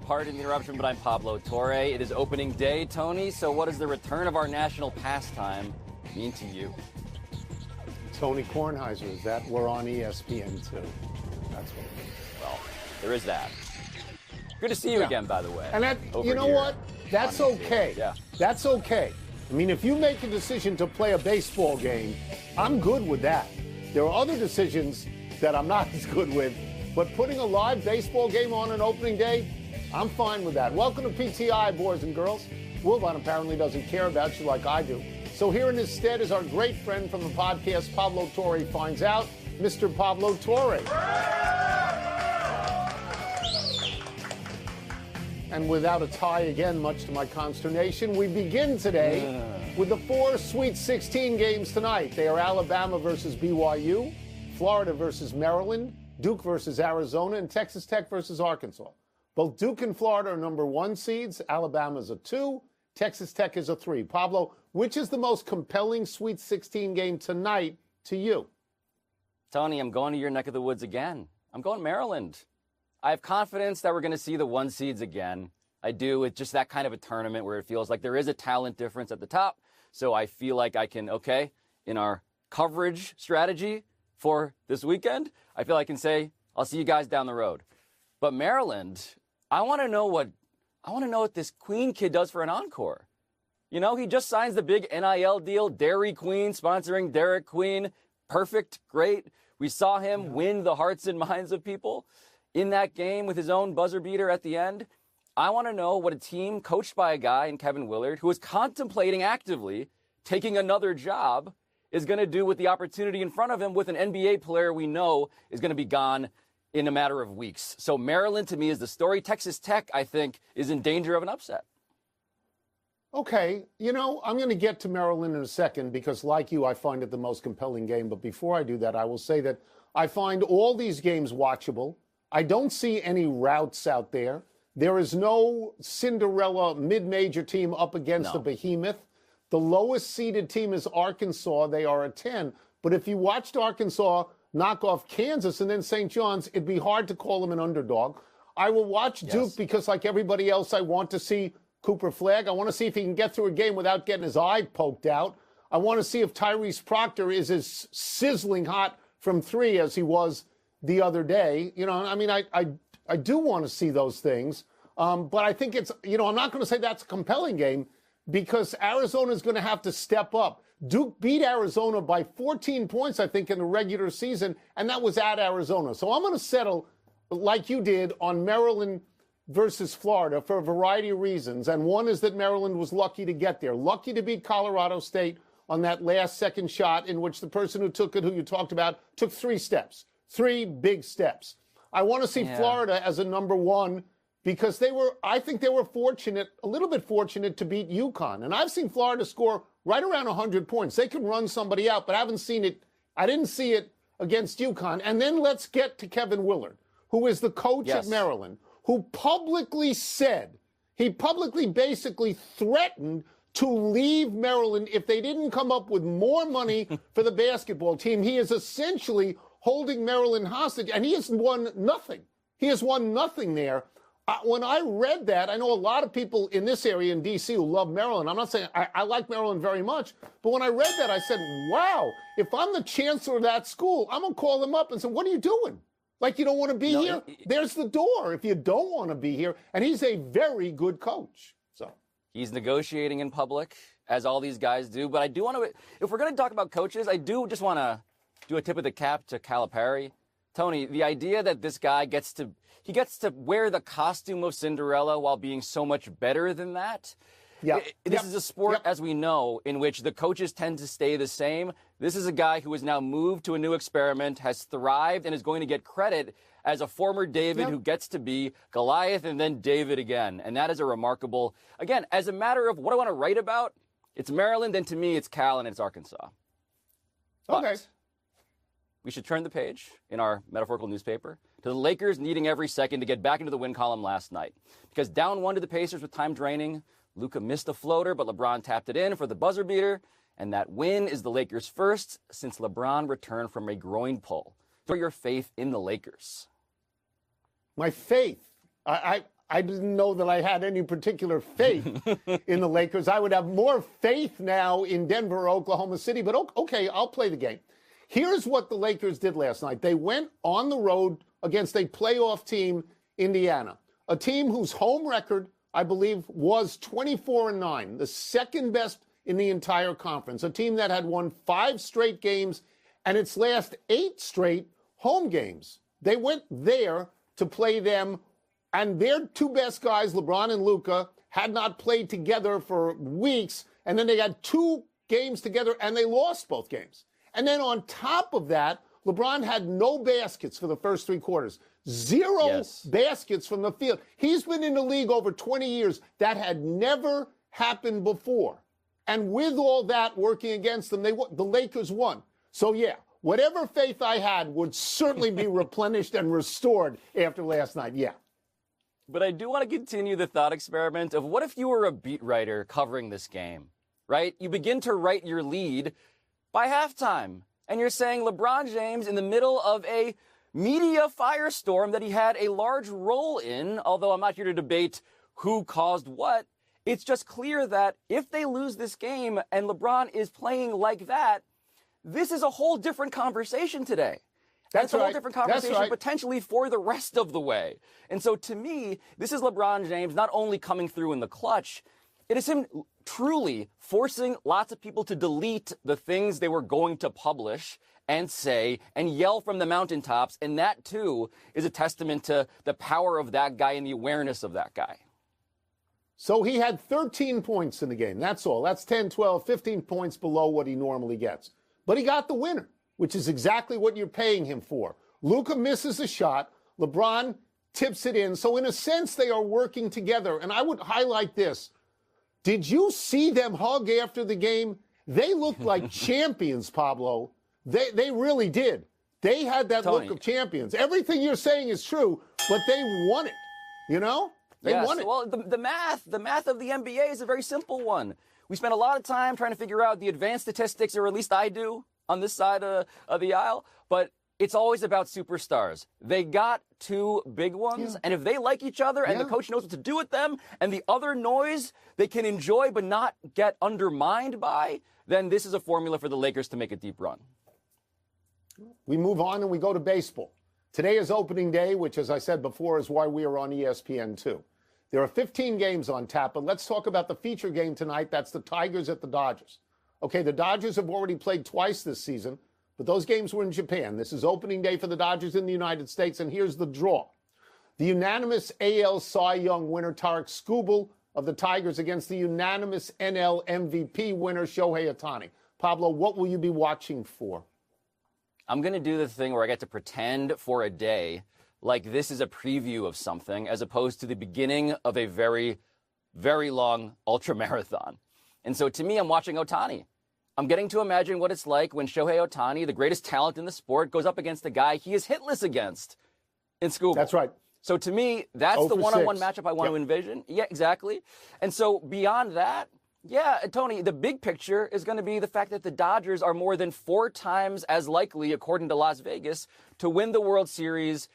Pardon the interruption, but I'm Pablo Torre. It is opening day, Tony. So what does the return of our national pastime mean to you? Tony Kornheiser, is that we're on ESPN too? That's what it means. Well, there is that. Good to see you again, by the way. And that, you know what? That's okay. Yeah. That's okay. I mean, if you make a decision to play a baseball game, I'm good with that. There are other decisions that I'm not as good with, but putting a live baseball game on an opening day, I'm fine with that. Welcome to PTI, boys and girls. Wilbon apparently doesn't care about you like I do. So here in his stead is our great friend from the podcast, Pablo Torre Finds Out, Mr. Pablo Torre. And without a tie again, much to my consternation, we begin today with the 4 Sweet 16 games tonight. They are Alabama versus BYU, Florida versus Maryland, Duke versus Arizona, and Texas Tech versus Arkansas. Both Duke and Florida are number 1 seeds. Alabama's a 2. Texas Tech is a 3. Pablo, which is the most compelling Sweet 16 game tonight to you? Tony, I'm going to your neck of the woods again. I'm going Maryland. I have confidence that we're going to see the 1 seeds again. I do. It's just that kind of a tournament where it feels like there is a talent difference at the top. So I feel like I can, in our coverage strategy for this weekend, I feel I can say, I'll see you guys down the road. But Maryland, I want to know what this Queen kid does for an encore. You know, he just signs the big NIL deal, Dairy Queen, sponsoring Derek Queen. Perfect, great. We saw him win the hearts and minds of people in that game with his own buzzer beater at the end. I want to know what a team coached by a guy in Kevin Willard who is contemplating actively taking another job is going to do with the opportunity in front of him with an NBA player we know is going to be gone in a matter of weeks. So Maryland, to me, is the story. Texas Tech, I think, is in danger of an upset. Okay, I'm going to get to Maryland in a second because, like you, I find it the most compelling game. But before I do that, I will say that I find all these games watchable. I don't see any routes out there. There is no Cinderella mid-major team up against a behemoth. The lowest seeded team is Arkansas. They are a 10. But if you watched Arkansas knock off Kansas and then St. John's, it'd be hard to call them an underdog. I will watch Duke because, like everybody else, I want to see Cooper Flagg. I want to see if he can get through a game without getting his eye poked out. I want to see if Tyrese Proctor is as sizzling hot from 3 as he was the other day. I do want to see those things. But I think it's, I'm not going to say that's a compelling game because Arizona is going to have to step up. Duke beat Arizona by 14 points, I think, in the regular season, and that was at Arizona. So I'm going to settle, like you did, on Maryland versus Florida for a variety of reasons. And one is that Maryland was lucky to get there, lucky to beat Colorado State on that last second shot in which the person who took it, who you talked about, took 3 steps, 3 big steps. I want to see Florida as a number 1 because I think they were fortunate, a little bit fortunate to beat UConn. And I've seen Florida score right around 100 points. They can run somebody out, but I haven't seen it. I didn't see it against UConn. And then let's get to Kevin Willard, who is the coach at Maryland, who publicly said, he publicly basically threatened to leave Maryland if they didn't come up with more money for the basketball team. He is essentially holding Maryland hostage, and he has won nothing. He has won nothing there. When I read that, I know a lot of people in this area in D.C. who love Maryland. I'm not saying I like Maryland very much, but when I read that, I said, wow, if I'm the chancellor of that school, I'm going to call them up and say, what are you doing? Like, you don't want to be here? There's the door if you don't want to be here. And he's a very good coach. So he's negotiating in public, as all these guys do. But I do want to, if we're going to talk about coaches, I do just want to do a tip of the cap to Calipari. Tony, the idea that this guy gets to wear the costume of Cinderella while being so much better than that. This is a sport, as we know, in which the coaches tend to stay the same. This is a guy who has now moved to a new experiment, has thrived, and is going to get credit as a former David who gets to be Goliath and then David again. And that is a remarkable, again, as a matter of what I want to write about, it's Maryland, and to me, it's Cal, and it's Arkansas. But we should turn the page in our metaphorical newspaper to the Lakers needing every second to get back into the win column last night. Because down 1 to the Pacers with time draining, Luka missed a floater, but LeBron tapped it in for the buzzer beater. And that win is the Lakers' first since LeBron returned from a groin pull. For your faith in the Lakers. My faith. I didn't know that I had any particular faith in the Lakers. I would have more faith now in Denver or Oklahoma City. But okay, I'll play the game. Here's what the Lakers did last night. They went on the road against a playoff team, Indiana, a team whose home record, I believe, was 24-9, the second best in the entire conference, a team that had won 5 straight games and its last 8 straight home games. They went there to play them, and their 2 best guys, LeBron and Luka, had not played together for weeks, and then they had 2 games together, and they lost both games. And then on top of that, LeBron had no baskets for the first 3 quarters. 0 baskets from the field. He's been in the league over 20 years. That had never happened before. And with all that working against them, the Lakers won. So, yeah, whatever faith I had would certainly be replenished and restored after last night. Yeah. But I do want to continue the thought experiment of what if you were a beat writer covering this game, right? You begin to write your lead by halftime, and you're saying LeBron James in the middle of a media firestorm that he had a large role in, although I'm not here to debate who caused what. It's just clear that if they lose this game and LeBron is playing like that, this is a whole different conversation today. That's a whole different conversation potentially for the rest of the way. And so to me, this is LeBron James not only coming through in the clutch, it is him truly forcing lots of people to delete the things they were going to publish and say and yell from the mountaintops. And that, too, is a testament to the power of that guy and the awareness of that guy. So he had 13 points in the game. That's all. That's 10, 12, 15 points below what he normally gets. But he got the winner, which is exactly what you're paying him for. Luka misses a shot. LeBron tips it in. So in a sense, they are working together. And I would highlight this. Did you see them hug after the game? They looked like champions, Pablo. They really did. They had that look of champions. Everything you're saying is true, but they won it. You know? They won it. Well, the math of the NBA is a very simple one. We spend a lot of time trying to figure out the advanced statistics, or at least I do, on this side of the aisle. But it's always about superstars. They got 2 big ones, and if they like each other and the coach knows what to do with them, and the other noise they can enjoy but not get undermined by, then this is a formula for the Lakers to make a deep run. We move on and we go to baseball. Today is opening day, which, as I said before, is why we are on ESPN2. There are 15 games on tap, but let's talk about the feature game tonight. That's the Tigers at the Dodgers. Okay, the Dodgers have already played twice this season, but those games were in Japan. This is opening day for the Dodgers in the United States, and here's the draw. The unanimous AL Cy Young winner, Tarek Skubal of the Tigers, against the unanimous NL MVP winner, Shohei Ohtani. Pablo, what will you be watching for? I'm going to do the thing where I get to pretend for a day like this is a preview of something as opposed to the beginning of a very, very long ultramarathon. And so to me, I'm watching Ohtani. I'm getting to imagine what it's like when Shohei Ohtani, the greatest talent in the sport, goes up against a guy he is hitless against in Skubal. That's right. So to me, that's the one-on-one matchup I want to envision. Yeah, exactly. And so beyond that, yeah, Tony, the big picture is going to be the fact that the Dodgers are more than 4 times as likely, according to Las Vegas, to win the World Series